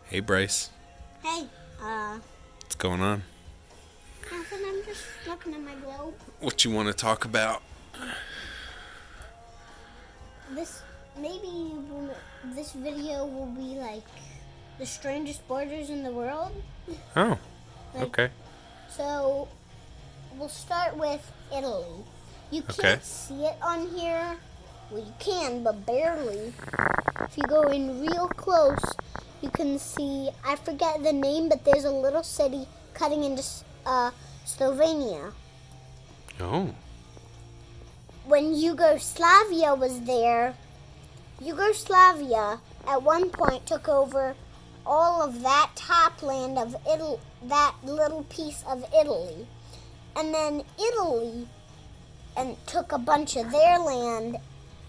Hey, Bryce. Hey, What's going on? nothing, I'm just looking at my globe. What you want to talk about? Maybe this video will be like the strangest borders in the world. Oh, Like, okay. So, we'll start with Italy. You Okay. can't see it on here. Well, you can, but barely. If you go in real close, you can see, I forget the name, but there's a little city cutting into Slovenia. Oh, When Yugoslavia was there, Yugoslavia at one point took over all of that top land of Italy, that little piece of Italy. And then Italy took a bunch of their land,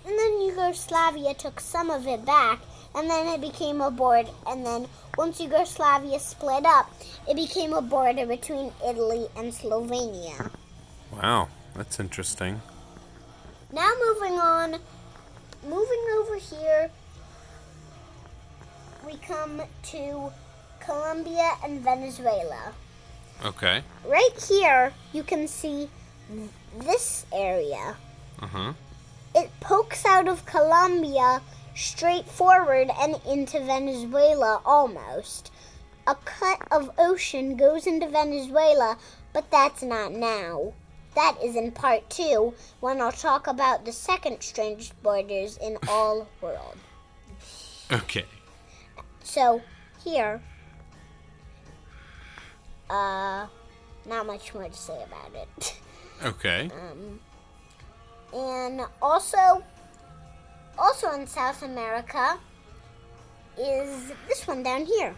and then Yugoslavia took some of it back, and then it became a border. And then once Yugoslavia split up, it became a border between Italy and Slovenia. wow. That's interesting. Now moving over here, we come to Colombia and Venezuela. Okay. Right here, you can see this area. Uh-huh. It pokes out of Colombia straight forward and into Venezuela almost. A cut of ocean goes into Venezuela, but that's not now. That is in part 2, when I'll talk about the second strangest borders in all world. Okay. So, here, not much more to say about it. Okay. And also in South America is this one down here.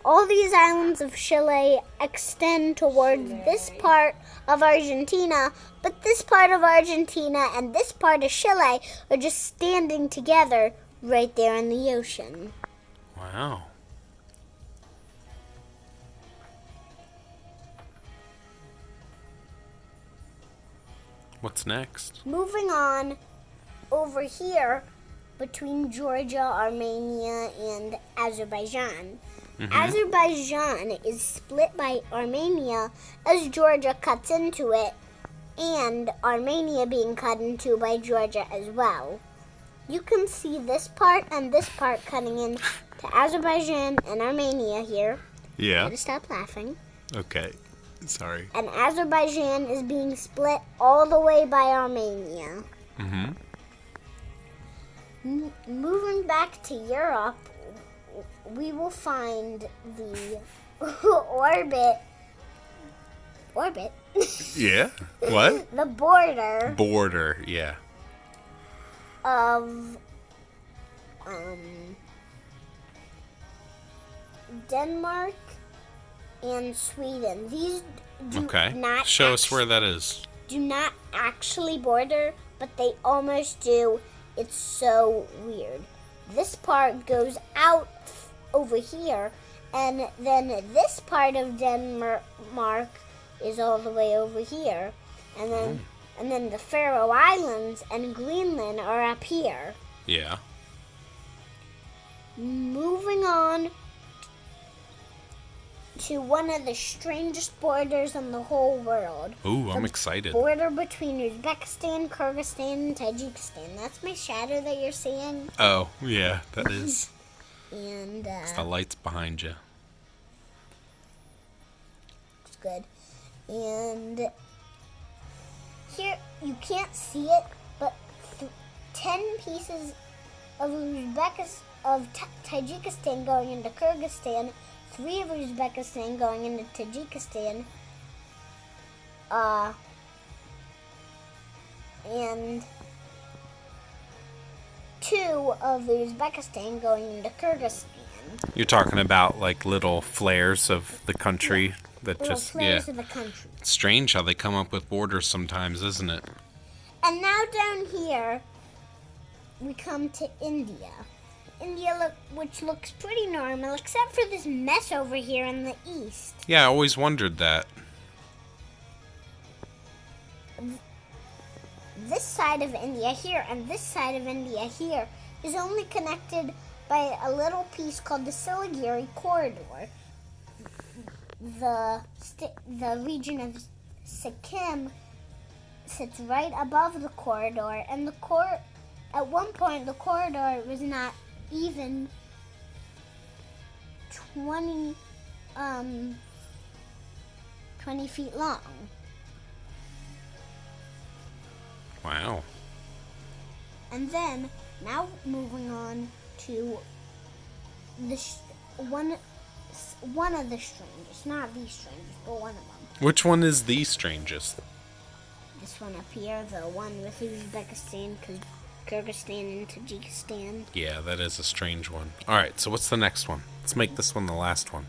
All these islands of Chile extend towards this part of Argentina, but this part of Argentina and this part of Chile are just standing together right there in the ocean. Wow. What's next? Moving on over here between Georgia, Armenia, and Azerbaijan. Azerbaijan is split by Armenia as Georgia cuts into it, and Armenia being cut into by Georgia as well. You can see this part and this part cutting in to Azerbaijan and Armenia here. Yeah. Gotta stop laughing. Okay. Sorry. And Azerbaijan is being split all the way by Armenia. Mm-hmm. Moving back to Europe, we will find the orbit, Yeah? What? the border Border, yeah. of Denmark and Sweden. These do Okay. not Show us where that is. do not actually border, but they almost do. It's so weird. This part goes out over here, and then this part of Denmark is all the way over here, and then the Faroe Islands and Greenland are up here. Yeah. Moving on to one of the strangest borders in the whole world. Ooh, I'm excited. Border between Uzbekistan, Kyrgyzstan, and Tajikistan. That's my shadow that you're seeing. Oh, yeah, that is. And It's the lights behind you. it's good. And here, you can't see it, but 10 pieces of Tajikistan going into Kyrgyzstan, 3 of Uzbekistan going into Tajikistan, and 2 of Uzbekistan going into Kyrgyzstan. You're talking about like little flares of the country that Little just, flares yeah. of the country. It's strange how they come up with borders sometimes, isn't it? And now down here, we come to India. India, which looks pretty normal, except for this mess over here in the east. Yeah, I always wondered that. This side of India here and this side of India here is only connected by a little piece called the Siliguri Corridor. The region of Sikkim sits right above the corridor, and at one point the corridor was not even 20 feet long. Wow. And then, now moving on to one of the strangest, not the strangest, but one of them. Which one is the strangest? This one up here, the one with Uzbekistan, Kyrgyzstan, and Tajikistan. Yeah, that is a strange one. All right, so what's the next one? Let's make this one the last one.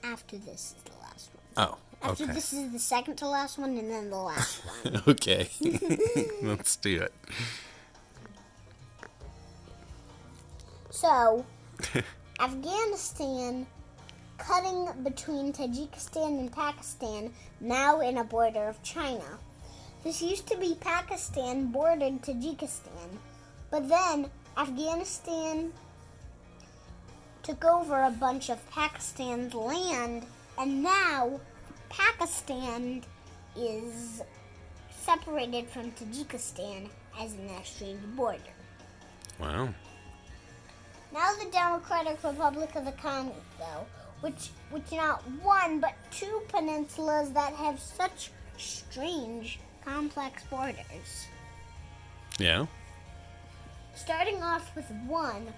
After this is the last one. Oh, After okay. this is the second to last one, and then the last one. Okay. Let's do it. So, Afghanistan, cutting between Tajikistan and Pakistan, now in a border of China. This used to be Pakistan bordered Tajikistan, but then Afghanistan took over a bunch of Pakistan's land, and now Pakistan is separated from Tajikistan as an exchange border. Wow. Now the Democratic Republic of the Congo, which not one but two peninsulas that have such strange, complex borders. Yeah. Starting off with one,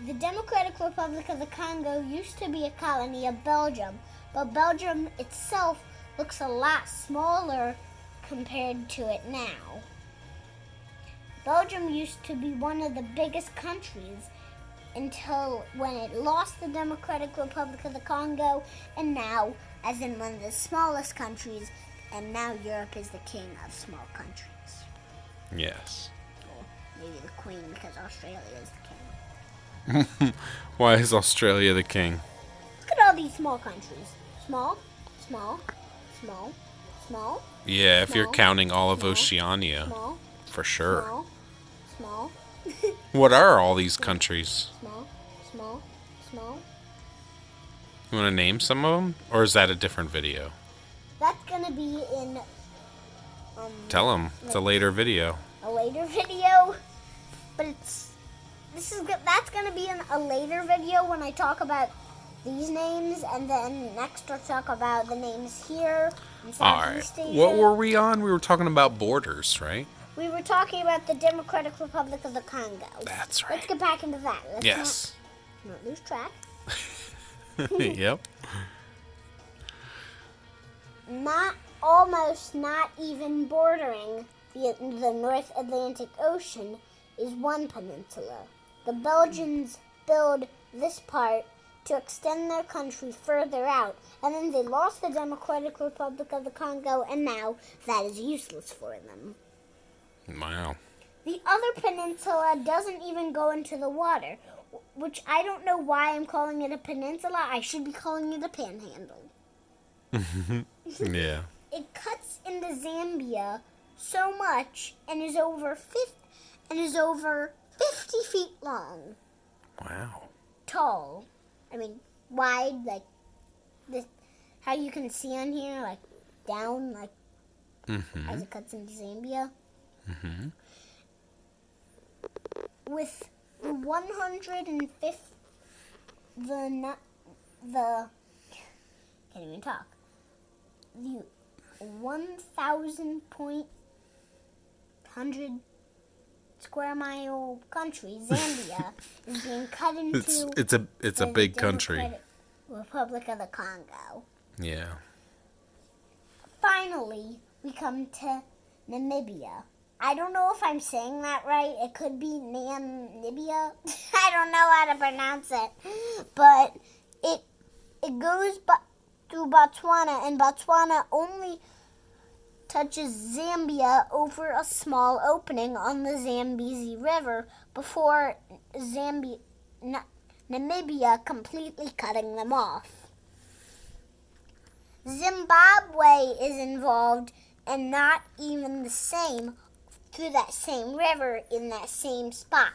the Democratic Republic of the Congo used to be a colony of Belgium, but Belgium itself looks a lot smaller compared to it now. Belgium used to be one of the biggest countries until when it lost the Democratic Republic of the Congo, and now as in one of the smallest countries, and now Europe is the king of small countries. Yes. Or maybe the queen, because Australia is the king. Why is Australia the king? Look at all these small countries. Small, small, small, small, Yeah, if you're Small, counting all of small, Oceania, small, for sure. small, small, What are all these countries? small, small, small. You want to name some of them? Or is that a different video? That's gonna be in Tell them. It's a later video. a later video, but that's gonna be in a later video when I talk about these names, and then next I'll talk about the names here in Southeast Asia. What were we on? We were talking about borders, right? We were talking about the Democratic Republic of the Congo. That's Let's get back into that. Let's Yes. not lose track. Yep. Not even bordering the North Atlantic Ocean is one peninsula. The Belgians build this part to extend their country further out, and then they lost the Democratic Republic of the Congo, and now that is useless for them. Wow. The other peninsula doesn't even go into the water, which I don't know why I'm calling it a peninsula. I should be calling it a panhandle. Yeah. It cuts into Zambia so much and is over 50 feet long. Wow. Tall. I mean, wide, like this. How you can see on here, like down, like as it cuts into Zambia. With the 105th, can't even talk. The 1,000 square mile country, Zambia, is being cut into. It's a big country. Democratic Republic of the Congo. Yeah. Finally, we come to Namibia. I don't know if I'm saying that right. It could be Namibia. I don't know how to pronounce it. But it goes through Botswana, and Botswana only touches Zambia over a small opening on the Zambezi River before Namibia completely cutting them off. Zimbabwe is involved, and not even the same, through that same river in that same spot.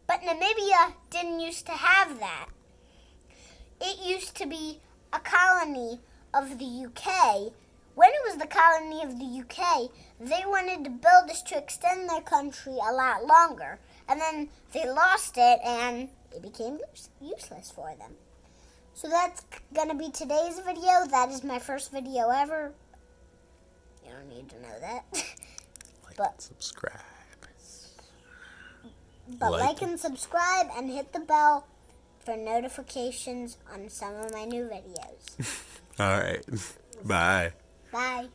But Namibia didn't used to have that. It used to be a colony of the UK. When it was the colony of the UK, they wanted to build this to extend their country a lot longer. And then they lost it and it became useless for them. So that's going to be today's video. That is my first video ever. You don't need to know that. But subscribe. But like and subscribe and hit the bell for notifications on some of my new videos. All right. Bye. Bye.